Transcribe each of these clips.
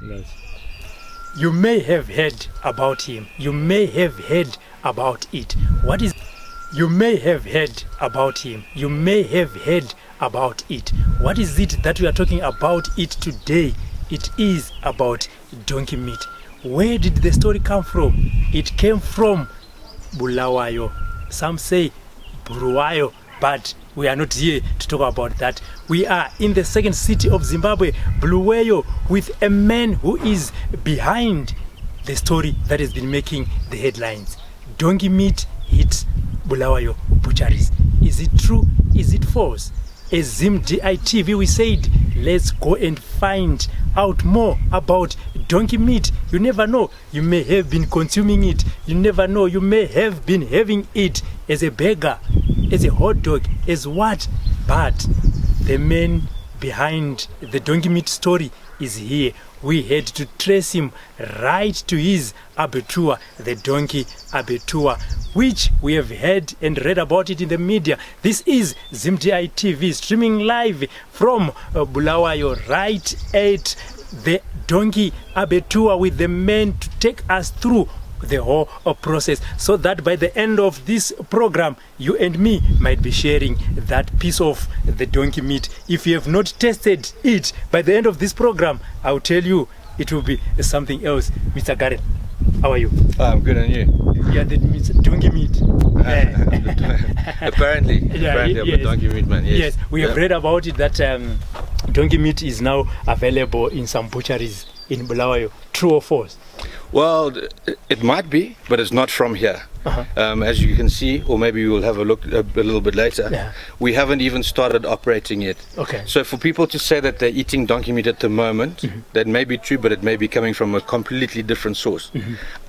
goodness. You may have heard about him. You may have heard about it. What is... You may have heard about him. You may have heard about it. What is it that we are talking about it today? It is about donkey meat. Where did the story come from? It came from Bulawayo. Some say Bulawayo, but we are not here to talk about that. We are in the second city of Zimbabwe, Bulawayo, with a man who is behind the story that has been making the headlines. Donkey meat hits Bulawayo butcheries. Is it true? Is it false? As ZimdiTv, we said, let's go and find out more about donkey meat. You never know. You may have been consuming it. You never know. You may have been having it as a burger, as a hot dog, as what? But the man behind the donkey meat story is here. We had to trace him right to his abattoir, the donkey abattoir, which we have heard and read about it in the media. This is ZimdiTv streaming live from Bulawayo, right at the donkey abattoir, with the man to take us through the whole process, so that by the end of this program, you and me might be sharing that piece of the donkey meat. If you have not tasted it, by the end of this program, I'll tell you it will be something else. Mr. Gareth, how are you? I'm good, and you? Yeah, the donkey meat. Apparently, I'm a donkey meat man. Yes, we have read about it that donkey meat is now available in some butcheries in Bulawayo. True or false? Well, it might be, but it's not from here. As you can see, or maybe we'll have a look a little bit later, we haven't even started operating yet. Okay. So for people to say that they're eating donkey meat at the moment, that may be true, but it may be coming from a completely different source.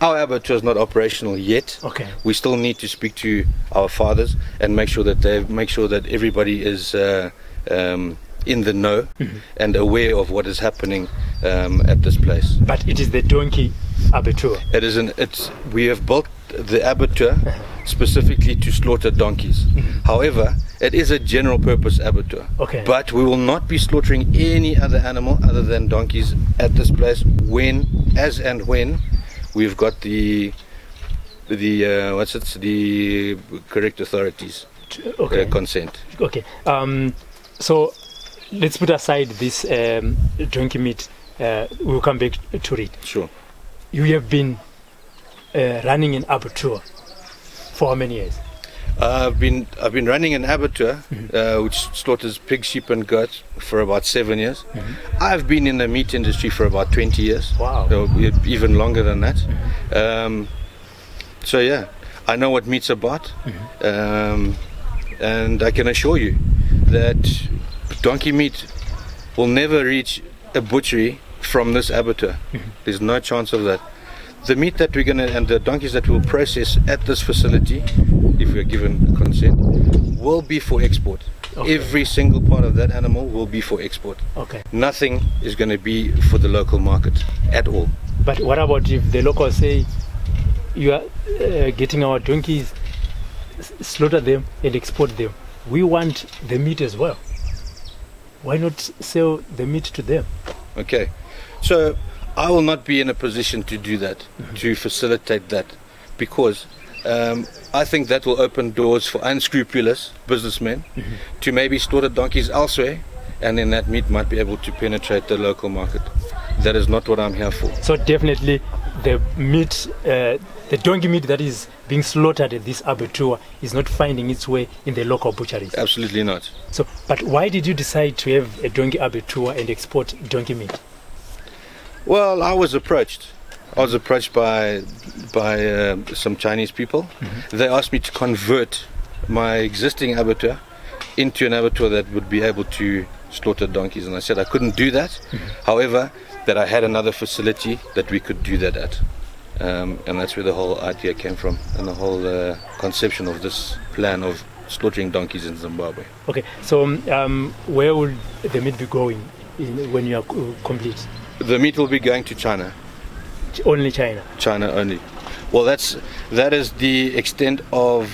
Our abattoir is not operational yet. Okay. We still need to speak to our fathers and make sure that everybody is in the know and aware of what is happening at this place. But it is the donkey abattoir. It isn't. We have built the abattoir specifically to slaughter donkeys. However, it is a general purpose abattoir. Okay. But we will not be slaughtering any other animal other than donkeys at this place when we've got the correct authorities consent. Okay. So let's put aside this donkey meat. We'll come back to it. Sure. You have been running an abattoir for how many years? I've been running an abattoir which slaughters pig, sheep and goats for about 7 years. I've been in the meat industry for about 20 years. Wow. Even longer than that. So yeah, I know what meat's about, and I can assure you that donkey meat will never reach a butchery from this abattoir. There's no chance of that. The meat that we're gonna, and the donkeys that we'll process at this facility, if we're given consent, will be for export. Okay. Every single part of that animal will be for export. Okay. Nothing is going to be for the local market at all. But what about if the locals say, you are getting our donkeys, slaughter them and export them? We want the meat as well. Why not sell the meat to them? Okay, so I will not be in a position to do that, to facilitate that, because I think that will open doors for unscrupulous businessmen to maybe slaughter donkeys elsewhere, and then that meat might be able to penetrate the local market. That is not what I'm here for. So definitely the meat, the donkey meat that is being slaughtered at this abattoir is not finding its way in the local butcheries. Absolutely not. So, but why did you decide to have a donkey abattoir and export donkey meat? Well, I was approached. by some Chinese people. They asked me to convert my existing abattoir into an abattoir that would be able to slaughter donkeys, and I said I couldn't do that. However, that I had another facility that we could do that at. And that's where the whole idea came from, and the whole conception of this plan of slaughtering donkeys in Zimbabwe. Okay, so where will the meat be going when you are complete? The meat will be going to China. Only China? China only. Well, that is the extent of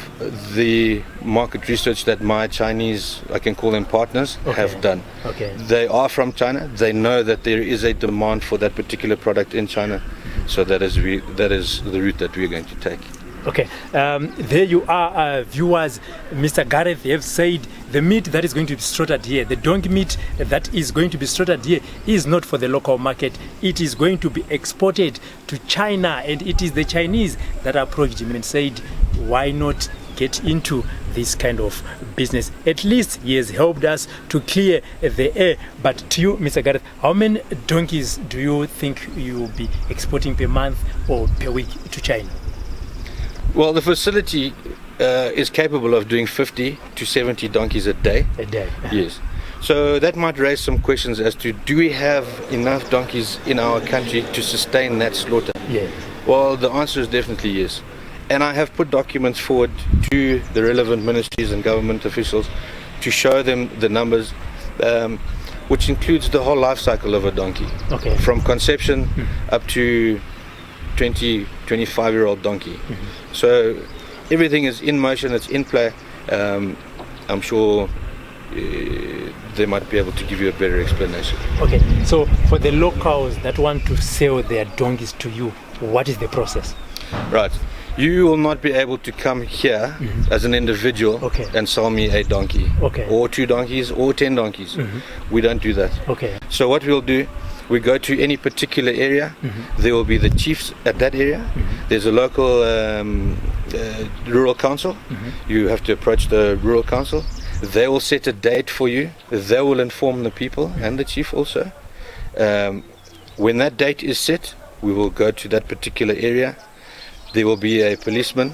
the market research that my Chinese, I can call them partners, have done. Okay. They are from China. They know that there is a demand for that particular product in China. So that is the route that we're going to take. Okay, there you are, viewers. Mr. Gareth have said the meat that is going to be slaughtered here, the donkey meat that is going to be slaughtered here, is not for the local market. It is going to be exported to China, and it is the Chinese that approached him and said, why not get into this kind of business? At least he has helped us to clear the air. But to you, Mr. Gareth, how many donkeys do you think you will be exporting per month or per week to China? Well, the facility is capable of doing 50 to 70 donkeys a day. A day. Yes. So that might raise some questions as to, do we have enough donkeys in our country to sustain that slaughter? Yeah. Well, the answer is definitely yes. And I have put documents forward to the relevant ministries and government officials to show them the numbers, which includes the whole life cycle of a donkey. Okay. From conception up to 25-year-old donkey. So everything is in motion, it's in play. I'm sure they might be able to give you a better explanation. Okay, so for the locals that want to sell their donkeys to you, what is the process? Right. You will not be able to come here as an individual and sell me a donkey. Or 2 donkeys or 10 donkeys. We don't do that. Okay. So what we'll do, we go to any particular area. There will be the chiefs at that area. There's a local rural council. You have to approach the rural council. They will set a date for you. They will inform the people and the chief also. When that date is set, we will go to that particular area. There will be a policeman,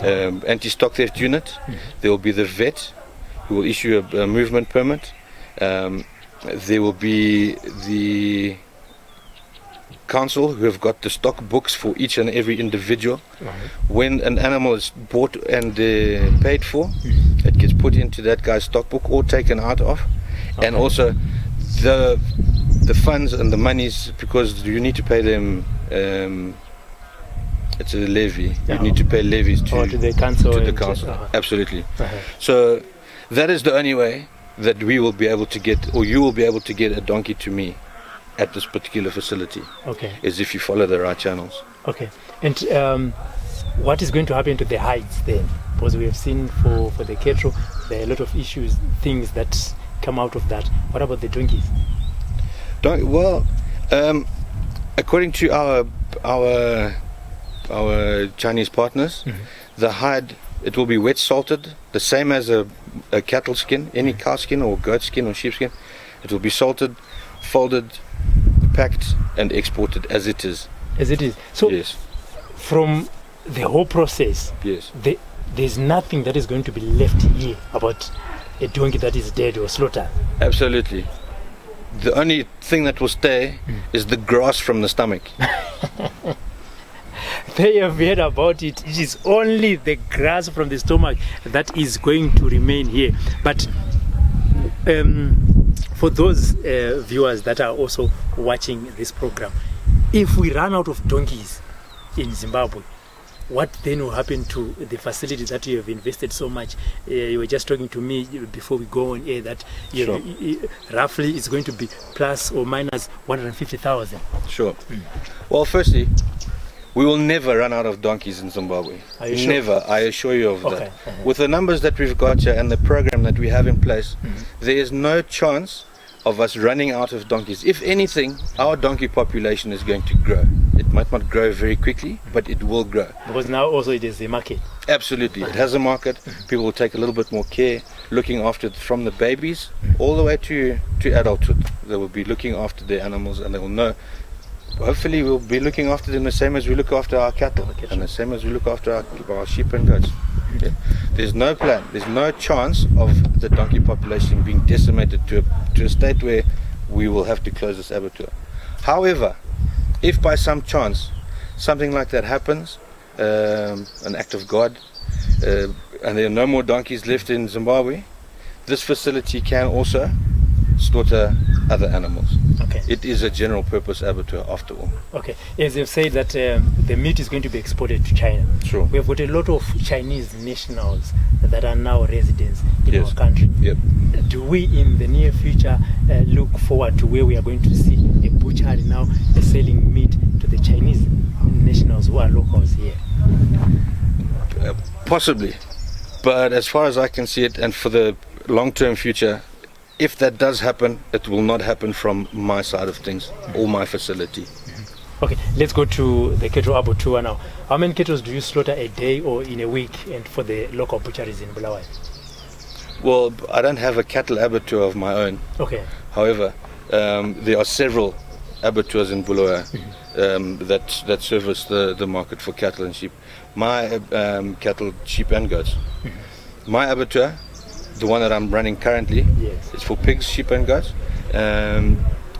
anti-stock theft unit. There will be the vet who will issue a movement permit. There will be the council who have got the stock books for each and every individual. When an animal is bought and paid for, it gets put into that guy's stock book or taken out of. And also the funds and the monies, because you need to pay them, it's a levy. You need to pay levies to the council. To the council. Absolutely. So that is the only way that we will be able to get, or you will be able to get a donkey to me at this particular facility. Is if you follow the right channels. And what is going to happen to the hides then? Because we have seen for the cattle, there are a lot of issues, things that come out of that. What about the donkeys? Well, according to our Chinese partners, the hide, it will be wet salted, the same as a cattle skin, any cow skin or goat skin or sheep skin. It will be salted, folded, packed and exported as it is. As it is. So yes. From the whole process, yes, there's nothing that is going to be left here about a donkey that is dead or slaughtered. Absolutely. The only thing that will stay is the grass from the stomach. They have heard about it. It is only the grass from the stomach that is going to remain here. But for those viewers that are also watching this program, if we run out of donkeys in Zimbabwe, what then will happen to the facilities that you have invested so much? You were just talking to me before we go on air that Sure. Roughly it's going to be plus or minus 150,000. Sure. Well, firstly, we will never run out of donkeys in Zimbabwe. Are you sure? Never, I assure you of that. With the numbers that we've got here and the program that we have in place, there is no chance of us running out of donkeys. If anything, our donkey population is going to grow. It might not grow very quickly, but it will grow. Because now also it is a market. Absolutely, it has a market. People will take a little bit more care, looking after it from the babies all the way to adulthood. They will be looking after their animals, and they will know. Hopefully we'll be looking after them the same as we look after our cattle, and the same as we look after our sheep and goats. Yeah. There's no plan, there's no chance of the donkey population being decimated to a state where we will have to close this abattoir. However, if by some chance something like that happens, an act of God, and there are no more donkeys left in Zimbabwe, this facility can also slaughter other animals. Okay. It is a general purpose abattoir after all. Okay. As you've said that the meat is going to be exported to China. Sure. We have got a lot of Chinese nationals that are now residents in Yes. our country. Yep. Do we in the near future look forward to where we are going to see a butchery now selling meat to the Chinese nationals who are locals here? Possibly. But as far as I can see it, and for the long-term future, if that does happen, it will not happen from my side of things or my facility. Okay, let's go to the cattle abattoir now. How many cattle do you slaughter a day or in a week, and for the local butcheries in Bulawayo? Well, I don't have a cattle abattoir of my own. Okay. However, there are several abattoirs in Bulawayo that service the market for cattle and sheep. My cattle, sheep and goats. My abattoir, the one that I'm running currently, Yes. is for pigs, sheep and goats.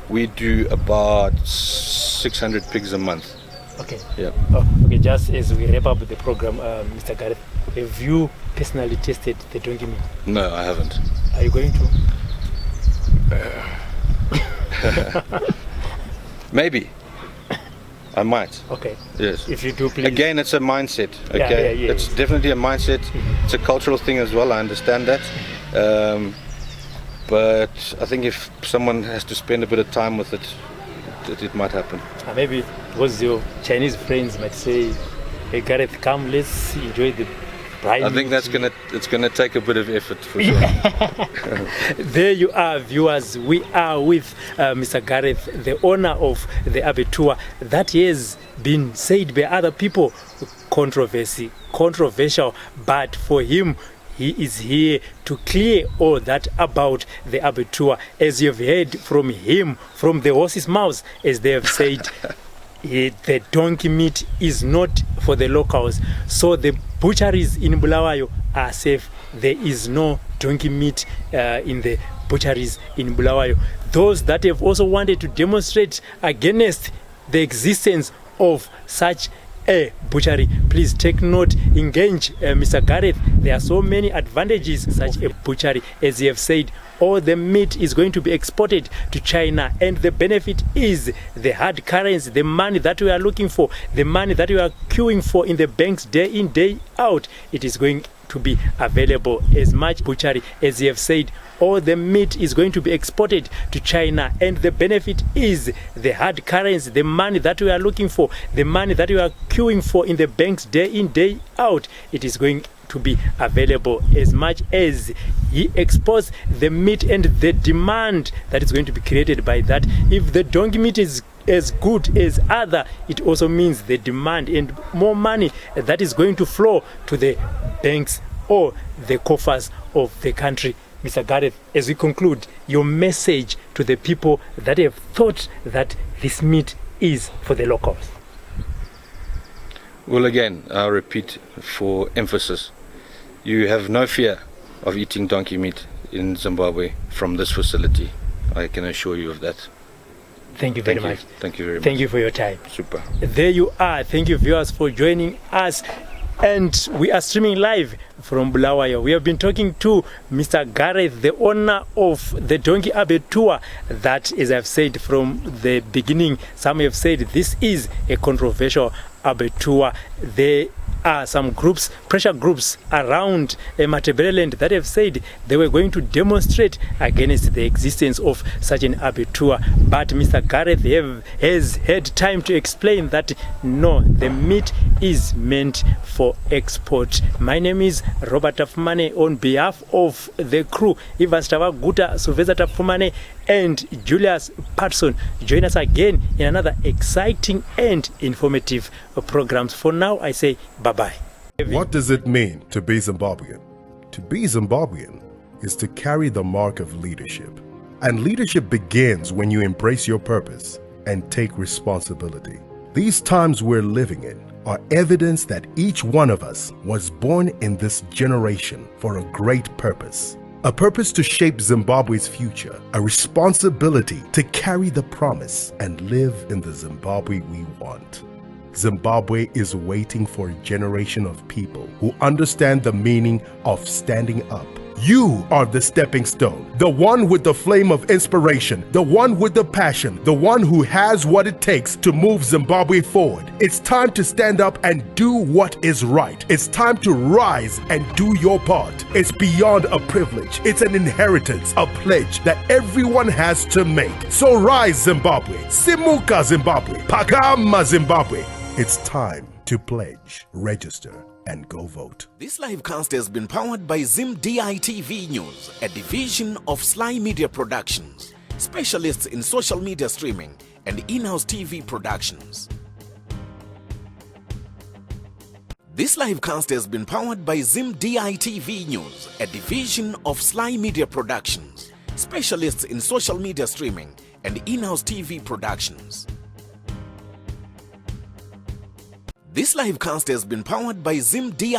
We do about 600 pigs a month. Okay. Yeah. Oh, okay, just as we wrap up the program, Mr. Gareth, have you personally tasted the donkey meat? No, I haven't. Are you going to? Maybe. I might. Okay. Yes. If you do, please. Again, it's a mindset. Okay. Yeah, It's definitely a mindset. It's a cultural thing as well. I understand that. But I think if someone has to spend a bit of time with it, it might happen. Maybe because your Chinese friends might say, "Hey Gareth, come, let's enjoy the prime." I think it's gonna take a bit of effort for sure. There you are, viewers. We are with Mr. Gareth, the owner of the abattoir that has been said by other people controversial, but for him, he is here to clear all that about the abattoir. As you've heard from him, from the horse's mouth, as they have said, the donkey meat is not for the locals. So the butcheries in Bulawayo are safe. There is no donkey meat in the butcheries in Bulawayo. Those that have also wanted to demonstrate against the existence of such a butchery, please take note, engage Mr. Gareth. There are so many advantages in such a butchery. As you have said, all the meat is going to be exported to China, and the benefit is the hard currency, the money that we are looking for, the money that we are queuing for in the banks day in, day out. It is going to be available as much butchery. As you have said, all the meat is going to be exported to China, and the benefit is the hard currency, the money that we are looking for, the money that we are queuing for in the banks day in, day out. It is going to be available as much as he exports the meat, and the demand that is going to be created by that. If the donkey meat is as good as other, it also means the demand and more money that is going to flow to the banks or the coffers of the country. Mr. Gareth, as we conclude, your message to the people that have thought that this meat is for the locals. Well, again, I'll repeat for emphasis. You have no fear of eating donkey meat in Zimbabwe from this facility. I can assure you of that. Thank you very much. Thank you very much. Thank you for your time. Super. There you are. Thank you, viewers, for joining us. And we are streaming live from Bulawayo. We have been talking to Mr. Gareth, the owner of the donkey abattoir that, as I've said from the beginning, some have said this is a controversial abattoir. There are some groups, pressure groups around Matabeleland that have said they were going to demonstrate against the existence of such an abattoir. But Mr. Gareth has had time to explain that no, the meat is meant for export. My name is Robert Tafumane. On behalf of the crew, Ivas Tavaguta, Sylvester Tafumane, and Julius Patson, join us again in another exciting and informative programs. For now, I say bye-bye. What does it mean to be Zimbabwean? To be Zimbabwean is to carry the mark of leadership. And leadership begins when you embrace your purpose and take responsibility. These times we're living in are evidence that each one of us was born in this generation for a great purpose. A purpose to shape Zimbabwe's future, a responsibility to carry the promise and live in the Zimbabwe we want. Zimbabwe is waiting for a generation of people who understand the meaning of standing up You are the stepping stone, the one with the flame of inspiration, the one with the passion, the one who has what it takes to move Zimbabwe forward. It's time to stand up and do what is right. It's time to rise and do your part. It's beyond a privilege. It's an inheritance, a pledge that everyone has to make. So rise, Zimbabwe. Simuka, Zimbabwe. Pakama, Zimbabwe. It's time to pledge, register, and go vote. This livecast has been powered by ZimdiTv News, a division of Sly Media Productions, specialists in social media streaming and in-house TV productions. This livecast has been powered by ZimdiTv News, a division of Sly Media Productions, specialists in social media streaming and in-house TV productions. This livecast has been powered by ZimdiTv.